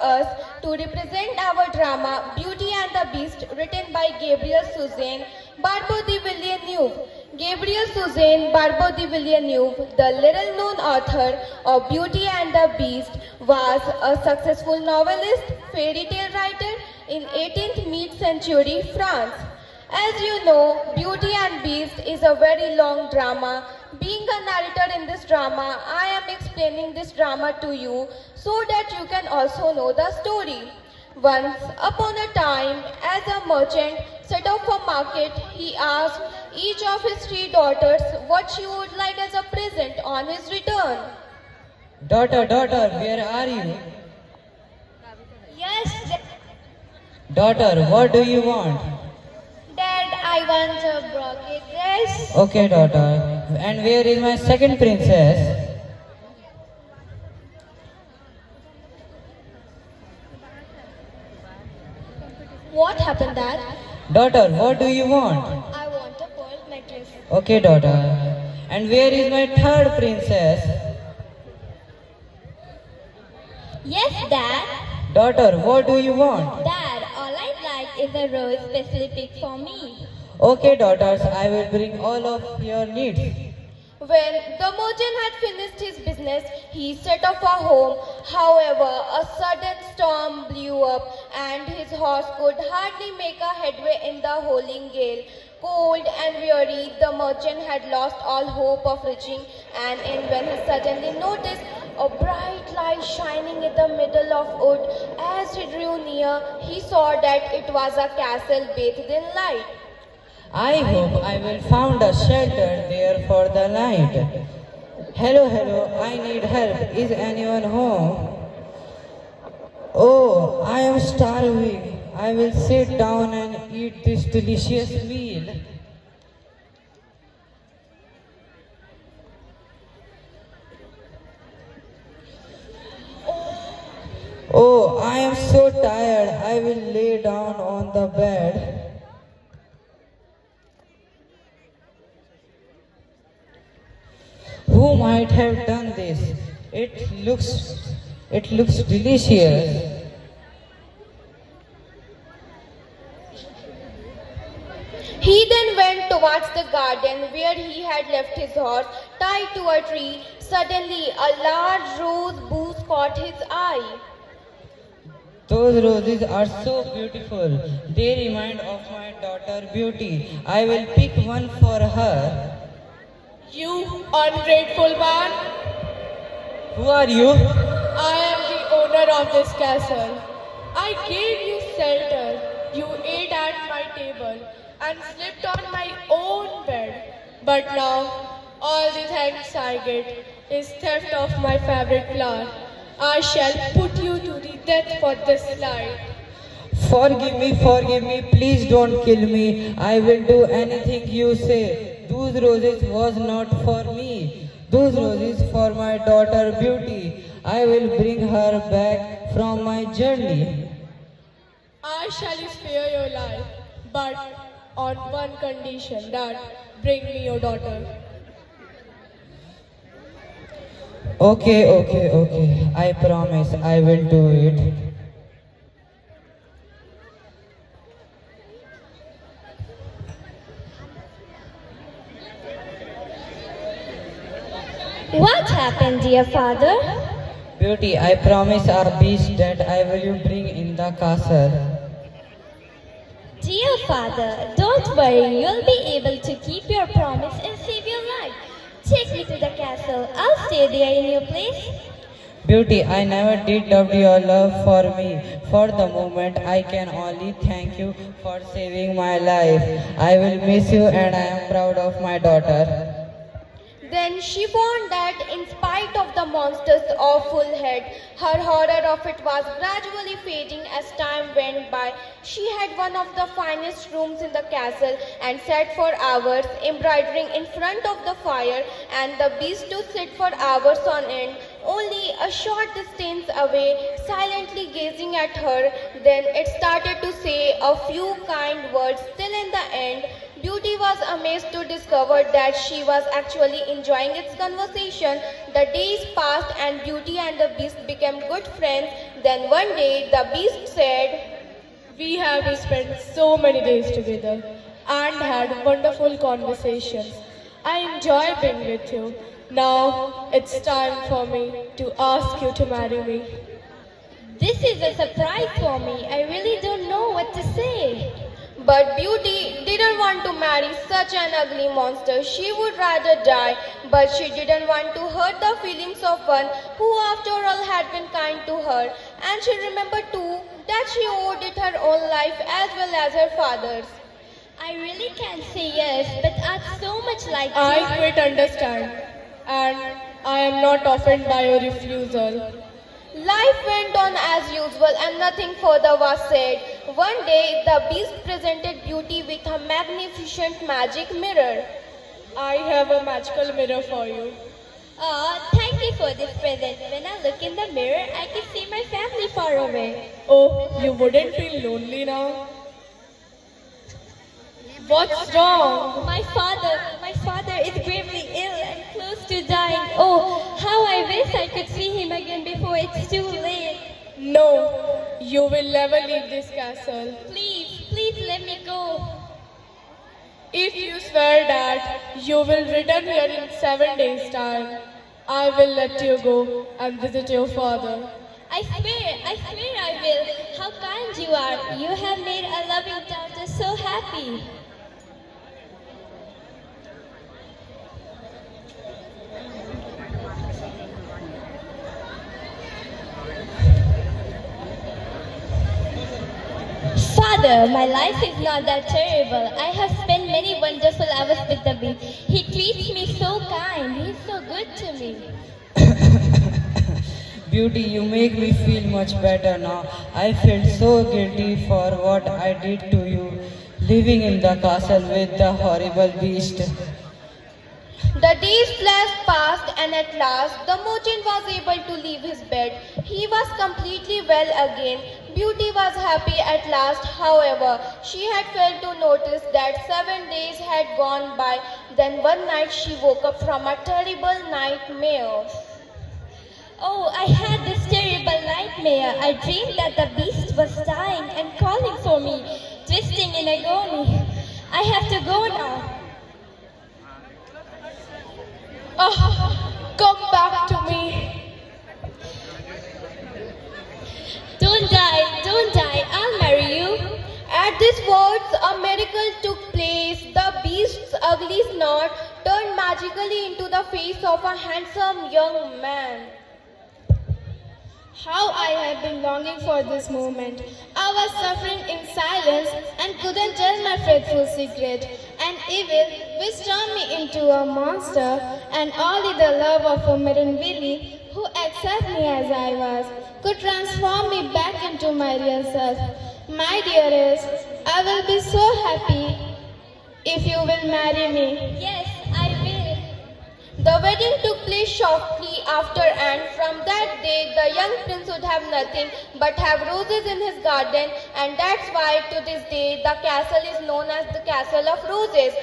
us to represent our drama Beauty and the Beast, written by Gabriel Suzanne Barbeau de Villeneuve. Gabriel Suzanne Barbeau de Villeneuve, the little known author of Beauty and the Beast, was a successful novelist, fairy tale writer in 18th mid-century France. As you know, Beauty and Beast is a very long drama. Being a narrator in this drama, I am explaining this drama to you so that you can also know the story. Once upon a time, as a merchant set off for market, he asked each of his three daughters what she would like as a present on his return. Daughter, daughter, where are you? Yes, Daughter, what do you want? Dad, I want a brocade dress. Okay, daughter. And where is my second princess? What happened, Dad? Daughter, what do you want? I want a pearl necklace. Okay, daughter. And where is my third princess? Yes, Dad. Daughter, what do you want? Dad, all I'd like is a rose specially picked for me. Okay, daughters, I will bring all of your needs. When the merchant had finished his business, he set off for home. However, a sudden storm blew up, and his horse could hardly make a headway in the howling gale. Cold and weary, the merchant had lost all hope of reaching an inn when he suddenly noticed a bright light shining in the middle of wood. As he drew near, he saw that it was a castle bathed in light. I hope I will find a shelter there for the night. Hello, hello, I need help. Is anyone home? Oh, I am starving. I will sit down and eat this delicious meal. Oh, I am so tired. I will lay down on the bed. Who might have done this? It looks delicious. He then went towards the garden where he had left his horse tied to a tree. Suddenly, a large rose bush caught his eye. Those roses are so beautiful. They remind of my daughter Beauty. I will pick one for her. You ungrateful man! Who are you? I am the owner of this castle. I gave you shelter. You ate at my table and slept on my own bed. But now, all the thanks I get is theft of my favorite flower. I shall put you to the death for this lie. Forgive me, please don't kill me. I will do anything you say. Those roses was not for me. Those roses for my daughter Beauty. I will bring her back from my journey. I shall spare your life, but on one condition that bring me your daughter. Okay. I promise I will do it. What happened, dear father? Beauty, I promise a beast that I will bring in the castle. Dear father, don't worry, you'll be able to keep your promise and save your life. Take me to the castle. I'll stay there in your place. Beauty, I never did love your love for me. For the moment, I can only thank you for saving my life. I will miss you and I am proud of my daughter. Then she found that in spite of the monster's awful head, her horror of it was gradually fading as time went by. She had one of the finest rooms in the castle and sat for hours embroidering in front of the fire, and the beast to sit for hours on end, only a short distance away, silently gazing at her. Then it started to say a few kind words. Till in the end, Beauty was amazed to discover that she was actually enjoying its conversation. The days passed and Beauty and the Beast became good friends. Then one day the beast said, We have spent so many days together and had wonderful conversations. I enjoy being with you. Now it's time for me to ask you to marry me. This is a surprise for me. I really don't know what to say. But Beauty didn't want to marry such an ugly monster. She would rather die, but she didn't want to hurt the feelings of one who after all had been kind to her. And she remembered too that she owed it her own life as well as her father's. I really can't say yes, but I'd so much like to. I quite understand, and I am not offended by your refusal. Life went on as usual and nothing further was said. One day the beast presented Beauty with a magnificent magic mirror. I have a magical mirror for you. Thank you for this present. When I look in the mirror, I can see my family far away. Oh, you wouldn't feel lonely now? What's wrong? My father is gravely ill and close to dying. Oh, how I wish I could see him again before it's too late. No, you will never leave this castle. Please let me go. If you swear that you will return here in 7 days' time, I will let you go and visit your father. I swear I will. How kind you are. You have made a loving daughter so happy. Father, my life is not that terrible. I have spent many wonderful hours with the bee. He treats me so kind. He's so good to me. Beauty, you make me feel much better now. I felt so guilty for what I did to you, living in the castle with the horrible beast. The days flashed past and at last the merchant was able to leave his bed. He was completely well again. Beauty was happy at last, however. She had failed to notice that 7 days had gone by. Then one night she woke up from a terrible nightmare. Oh, I had this terrible nightmare. I dreamed that the beast was dying and calling for me, twisting in agony. I have to go now. Oh, come back to me. Don't die, I'll marry you. At these words, a miracle took place. The beast's ugly snort turned magically into the face of a handsome young man. How I have been longing for this moment. I was suffering in silence and couldn't tell my faithful secret. And evil, which turned me into a monster, and only the love of a maiden Willie, who accepted me as I was, could transform me back into my real self. My dearest, I will be so happy if you will marry me. Yes, I will. The wedding took place shortly after, and from that day the young prince would have nothing but have roses in his garden, and that's why to this day the castle is known as the Castle of Roses.